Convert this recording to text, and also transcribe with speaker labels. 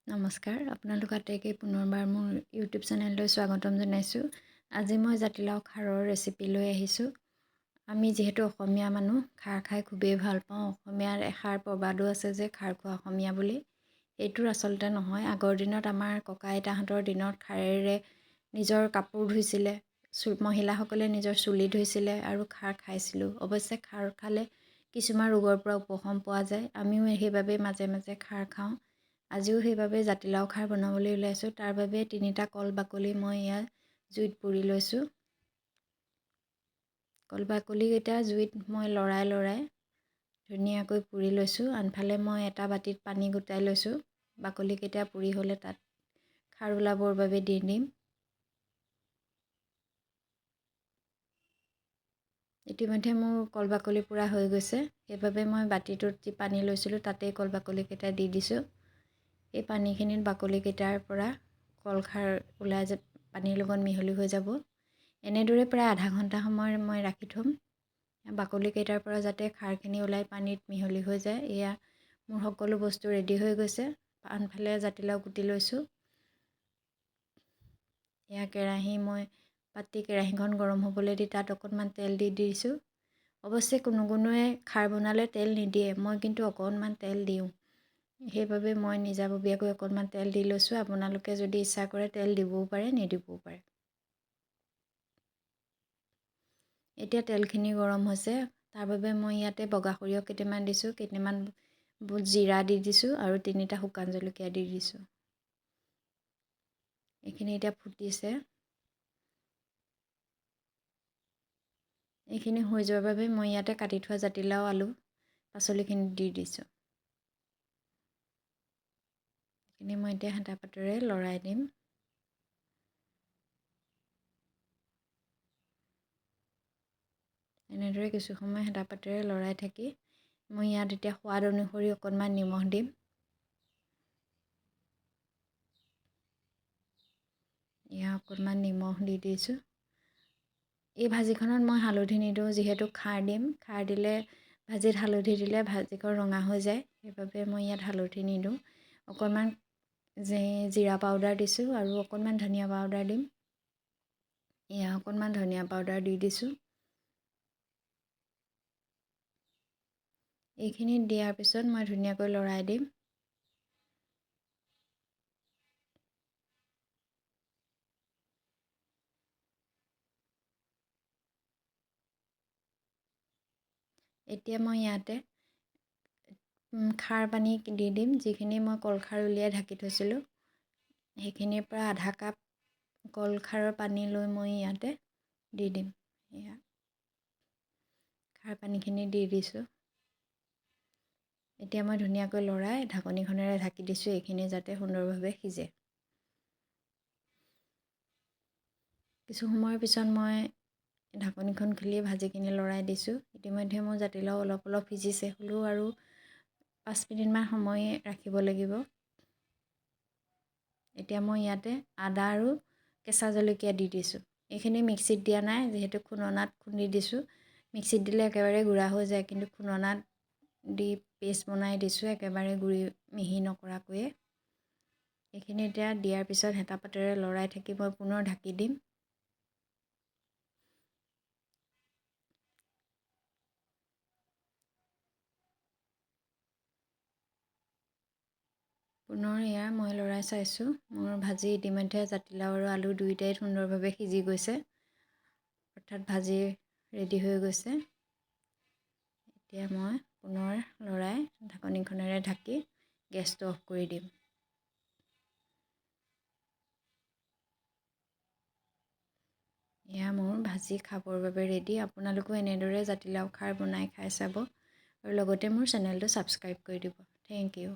Speaker 1: নমস্কাৰ, আপোনালোক আটাইকে পুনৰবাৰ মোৰ ইউটিউব চেনেললৈ স্বাগতম জনাইছোঁ। আজি মই জাতিলাও খাৰৰ ৰেচিপি লৈ আহিছোঁ। আমি যিহেতু অসমীয়া মানুহ, খাৰ খাই খুবেই ভাল পাওঁ। অসমীয়াৰ এষাৰ প্ৰবাদো আছে যে খাৰ খোৱা অসমীয়া বুলি। এইটোৰ আচলতে নহয়। আগৰ দিনত আমাৰ ককা আইতাহঁতৰ দিনত খাৰেৰে নিজৰ কাপোৰ ধুইছিলে, মহিলাসকলে নিজৰ চুলি ধুইছিলে আৰু খাৰ খাইছিলোঁ। অৱশ্যে খাৰ খালে কিছুমান ৰোগৰ পৰা উপশম পোৱা যায়। আমিও সেইবাবে মাজে মাজে খাৰ খাওঁ। আজিও সেইবাবে জাতিলাও খাৰ বনাবলৈ ওলাইছোঁ। তাৰ বাবে 3টা কল বাকলি মই ইয়াত জুইত পুৰি লৈছোঁ। কল বাকলিকেইটা জুইত মই লৰাই ধুনীয়াকৈ পুৰি লৈছোঁ। আনফালে মই এটা বাতিত পানী গোটাই লৈছোঁ। বাকলিকেইটা পুৰি হ'লে তাত খাৰ ওলাবৰ বাবে দি দিম। ইতিমধ্যে মোৰ কল বাকলি পুৰা হৈ গৈছে। সেইবাবে মই বাতিটোত যি পানী লৈছিলোঁ তাতেই কল বাকলিকেইটা দি দিছোঁ। এই পানীখিনিত বাকলিকেইটাৰ পৰা কলখাৰ ওলাই পানীৰ লগত মিহলি হৈ যাব। এনেদৰে প্ৰায় আধা ঘণ্টা সময় মই ৰাখি থ'ম। বাকলিকেইটাৰ পৰা যাতে খাৰখিনি ওলাই পানীত মিহলি হৈ যায়। এয়া মোৰ সকলো বস্তু ৰেডি হৈ গৈছে। আনফালে জাতিলাও কুটি লৈছোঁ। এয়া কেৰাহীখন গৰম হ'বলৈ দি তাত অকণমান তেল দি দিছোঁ। অৱশ্যে কোনোৱে খাৰ বনালে তেল নিদিয়ে, মই কিন্তু অকণমান তেল দিওঁ। সেইবাবে মই নিজাববীয়াকৈ অকণমান তেল দি লৈছোঁ। আপোনালোকে যদি ইচ্ছা কৰে তেল দিবও পাৰে, নিদিবও পাৰে। এতিয়া তেলখিনি গৰম হৈছে। তাৰ বাবে মই ইয়াতে বগা সৰিয়হ কেইটামান দিছোঁ, কেইটামান জিৰা দি দিছোঁ আৰু 3টা শুকান জলকীয়া দি দিছোঁ। এইখিনি এতিয়া ফুটিছে। এইখিনি হৈ যোৱাৰ বাবে মই ইয়াতে কাটি থোৱা জাতিলাও, আলু, পাচলিখিনি দি দিছোঁ। এইখিনি মই এতিয়া হেতা পাতেৰে লৰাই দিম। এনেদৰে কিছু সময় হেতা পাতেৰে লৰাই থাকি মই ইয়াত এতিয়া সোৱাদ অনুসৰি অকণমান নিমখ দিম। অকণমান নিমখ দি দিছোঁ। এই ভাজিখনত মই হালধি নিদিওঁ, যিহেতু খাৰ দিম। খাৰ দিলে ভাজিত হালধি দিলে ভাজিখন ৰঙা হৈ যায়। সেইবাবে মই ইয়াত হালধি নিদিওঁ। অকণমান জিৰা পাউডাৰ দিছোঁ আৰু অকণমান ধনিয়া পাউডাৰ দিম। অকণমান ধনিয়া পাউডাৰ দি দিছোঁ। এইখিনি দিয়াৰ পিছত মই ধুনীয়াকৈ লৰাই দিম। এতিয়া মই ইয়াতে খাৰ পানী দি দিম, যিখিনি মই কলখাৰ উলিয়াই ঢাকি থৈছিলোঁ। সেইখিনিৰ পৰা আধা কাপ কলখাৰৰ পানী লৈ মই ইয়াতে দি দিম। খাৰ পানীখিনি দি দিছোঁ। এতিয়া মই ধুনীয়াকৈ লৰাই ঢাকনিখনেৰে ঢাকি দিছোঁ, এইখিনি যাতে সুন্দৰভাৱে সিজে। কিছু সময়ৰ পিছত মই ঢাকনিখন খুলি ভাজিখিনি লৰাই দিছোঁ। ইতিমধ্যে মোৰ জাতিলাও অলপ অলপ সিজিছে, হ'লেও আৰু 5 মিনিটমান সময় ৰাখিব লাগিব। এতিয়া মই ইয়াতে আদা আৰু কেঁচা জলকীয়া দি দিছোঁ। এইখিনি মিক্সিত দিয়া নাই, যিহেতু খুন্দনাত খুন্দি দিছোঁ। মিক্সিত দিলে একেবাৰে গুড়া হৈ যায়, কিন্তু খুন্দনাত দি পেষ্ট বনাই দিছোঁ, একেবাৰে মিহি নকৰাকৈয়ে। এইখিনি এতিয়া দিয়াৰ পিছত হেতা পাতেৰে লৰাই থাকি মই পুনৰ ঢাকি দিম। পুনৰ মই লৰাই চাইছোঁ। মোৰ ভাজি ইতিমধ্যে জাতিলাও আৰু আলু দুয়োটাই সুন্দৰভাৱে সিজি গৈছে, অৰ্থাৎ ভাজি ৰেডি হৈ গৈছে। এতিয়া মই পুনৰ লৰাই ঢাকনিখনেৰে ঢাকি গেছটো অফ কৰি দিম। মোৰ ভাজি খাবৰ বাবে ৰেডি। আপোনালোকেও এনেদৰে জাতিলাও খাৰ বনাই খাই চাব আৰু লগতে মোৰ চেনেলটো ছাবস্ক্ৰাইব কৰি দিব। Thank U.